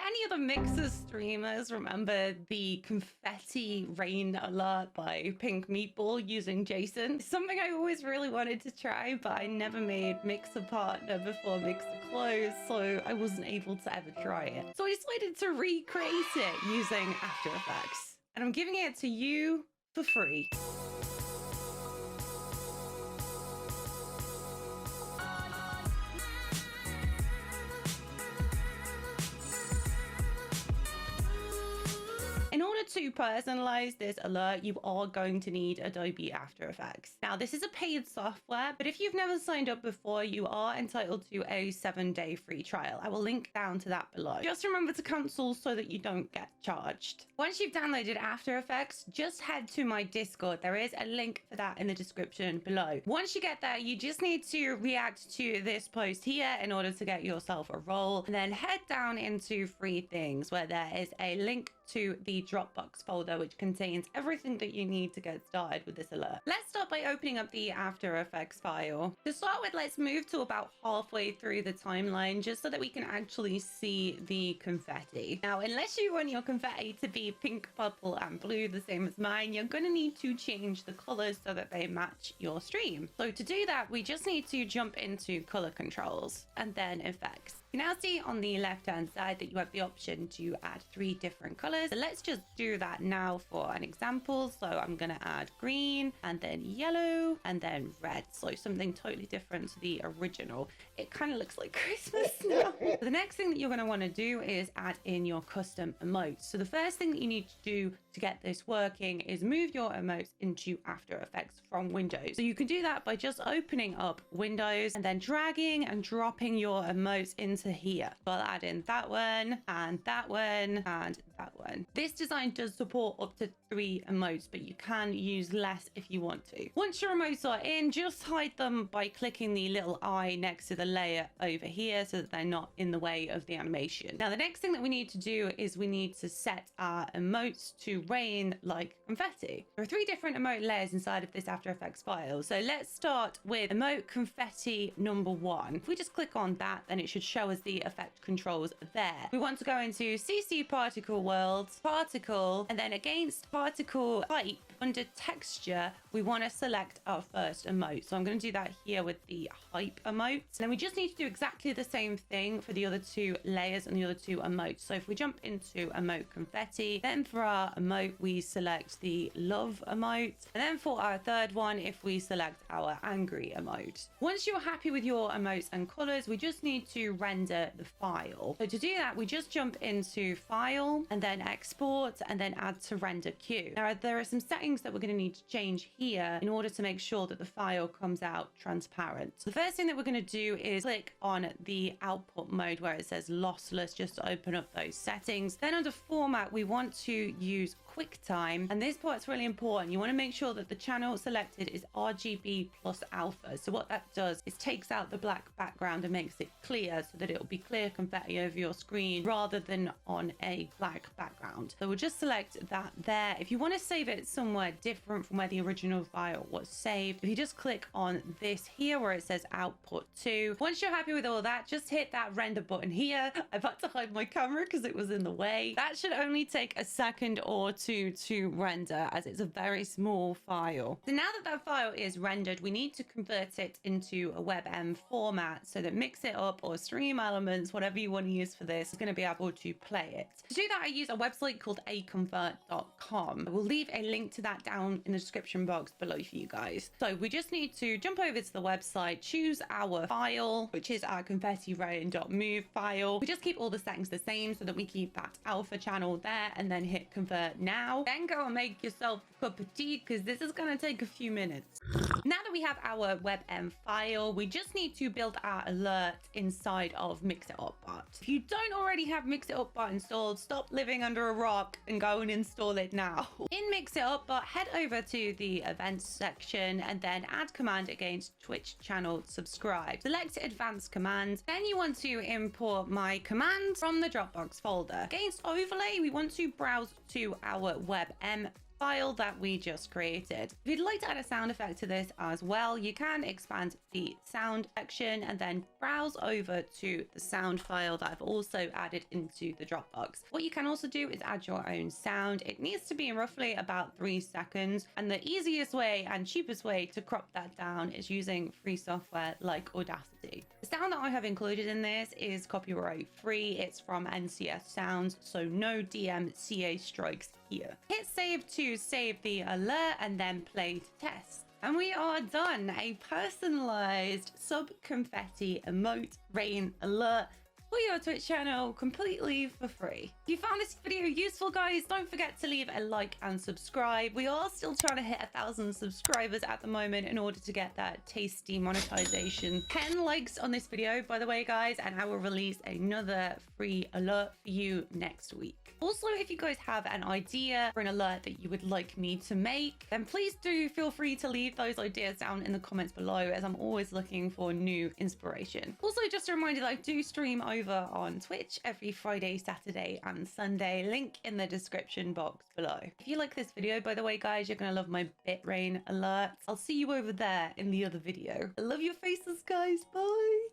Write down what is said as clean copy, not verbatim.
any other Mixer streamers remember the confetti rain alert by PinkMeatball using Jason? It's something I always really wanted to try, but I never made Mixer partner before Mixer closed, so I wasn't able to ever try it. So I decided to recreate it using After Effects, and I'm giving it to you for free. In order to personalize this alert, you are going to need Adobe After Effects. Now, this is a paid software, but if you've never signed up before, you are entitled to a 7-day free trial. I will link down to that below. Just remember to cancel so that you don't get charged. Once you've downloaded After Effects, just head to my Discord. There is a link for that in the description below. Once you get there, you just need to react to this post here in order to get yourself a role, and then head down into Free Things, where there is a link to the Dropbox folder, which contains everything that you need to get started with this alert. Let's start by opening up the After Effects file. To start with, let's move to about halfway through the timeline, just so that we can actually see the confetti. Now, unless you want your confetti to be pink, purple, and blue, the same as mine, you're going to need to change the colors so that they match your stream. So to do that, we just need to jump into color controls and then effects. You now see on the left hand side that you have the option to add 3 different colors. So let's just do that now for an example. So I'm going to add green and then yellow and then red. So something totally different to the original. It kind of looks like Christmas now. The next thing that you're going to want to do is add in your custom emotes. So the first thing that you need to do to get this working is move your emotes into After Effects from Windows. So you can do that by just opening up Windows and then dragging and dropping your emotes into here. So I'll add in that one and that one and that one. This design does support up to 3 emotes, but you can use less if you want to. Once your emotes are in, just hide them by clicking the little eye next to the layer over here so that they're not in the way of the animation. Now, the next thing that we need to do is we need to set our emotes to rain like confetti. There are 3 different emote layers inside of this After Effects file. So let's start with emote confetti number 1. If we just click on that, then it should show us the effect controls there. We want to go into CC particle world, particle, and then against particle type under texture, we want to select our first emote. So I'm going to do that here with the hype emote. And then we just need to do exactly the same thing for the other 2 layers and the other 2 emotes. So if we jump into emote confetti, then for our emote, we select the love emote. And then for our third one, if we select our angry emote. Once you're happy with your emotes and colors, we just need to render the file. So to do that, we just jump into file and then export and then add to render queue. Now, there are some settings that we're going to need to change here in order to make sure that the file comes out transparent. So the first thing that we're going to do is click on the output mode where it says lossless, just to open up those settings. Then under format, we want to use QuickTime, and this part's really important. You want to make sure that the channel selected is RGB plus alpha. So what that does is takes out the black background and makes it clear so that it will be clear confetti over your screen rather than on a black background. So we'll just select that there. If you want to save it somewhere different from where the original file was saved, if you just click on this here where it says output 2, once you're happy with all that, just hit that render button here. I've had to hide my camera because it was in the way. That should only take a second or 2 to render, as it's a very small file. So now that that file is rendered, we need to convert it into a WebM format so that Mix It Up or Stream Elements, whatever you want to use for this, is going to be able to play it. To do that, I use a website called aconvert.com. I will leave a link to that down in the description box below for you guys. So we just need to jump over to the website, choose our file, which is our confetti.rain.move file. We just keep all the settings the same so that we keep that alpha channel there, and then hit convert now. Then go and make yourself a cup of tea, because this is going to take a few minutes. Now that we have our WebM file, we just need to build our alert inside of Mix It Up Bot. If you don't already have Mix It Up Bot installed, stop living under a rock and go and install it now. In Mix It Up Bot, head over to the events section and then add command against Twitch channel subscribe. Select advanced command. Then you want to import my command from the Dropbox folder. Against overlay, we want to browse to our WebM file that we just created. If you'd like to add a sound effect to this as well, you can expand the sound section and then browse over to the sound file that I've also added into the Dropbox. What you can also do is add your own sound. It needs to be in roughly about 3 seconds, and the easiest way and cheapest way to crop that down is using free software like Audacity. The sound that I have included in this is copyright free. It's from NCS Sounds, so no DMCA strikes here. Hit save to save the alert and then play to test. And we are done. A personalized sub confetti emote rain alert for your Twitch channel completely for free. If you found this video useful, guys, don't forget to leave a like and subscribe. We are still trying to hit 1,000 subscribers at the moment in order to get that tasty monetization. 10 likes on this video, by the way, guys, and I will release another free alert for you next week. Also, if you guys have an idea for an alert that you would like me to make, then please do feel free to leave those ideas down in the comments below, as I'm always looking for new inspiration. Also, just a reminder that I do stream over on Twitch every Friday, Saturday, and Sunday. Link in the description box below. If you like this video, by the way, guys, you're gonna love my bit rain alerts. I'll see you over there in the other video. I love your faces, guys. Bye.